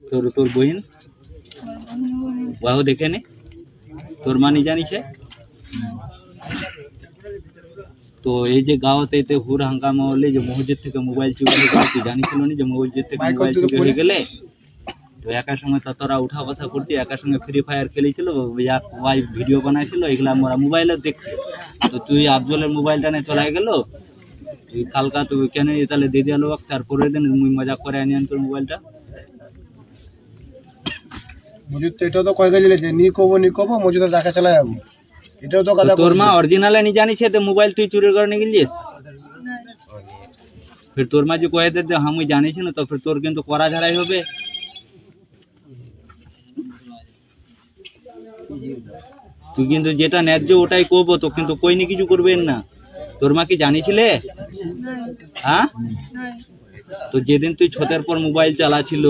তোর তোর বইন ওয়াও দেখে নে তোর মানি জানিছে তো এই যে গাঁওতে এতে হুর হাঙ্গামা হলে যে মসজিদ থেকে মোবাইল চুরি হয়ে গেলে তুই জানিছিল না যে মসজিদ থেকে মোবাইল চুরি হয়ে গেলে তো একার সঙ্গে তোরা উঠা বসা করতি একার সঙ্গে ফ্রি ফায়ার খেলেছিল ওয়াই ভিডিও বানাইছিল এগুলা আমরা মোবাইলে দেখছি তো তুই আফজলের মোবাইলটা নিয়ে চলে গেল তুই কালকা তুই কেন তাহলে দিয়ে দিল তারপরের দিন মুই মজা করে আনি তোর মোবাইলটা মজুদ তো এটাও তো কয়ে গেছিলে যে নি কব মজুদে দেখা চলে যাবো এটাও তো কথা তোর মা অরিজিনালে নি জানিছে তো মোবাইল তুই চুরি করে নিয়ে গেলিস फिर তোর মা যে কয়ে দে আমি জানিছি না তো फिर তোর কিন্তু করা ঝাড়াই হবে তুই কিন্তু যেটা ন্যায্য ওটাই করবো তো কিন্তু কইনি কিছু করবেন না তোর মা কি জানিছিলে হ্যাঁ তো যেদিন তুই ছতের পর মোবাইল চালাছিল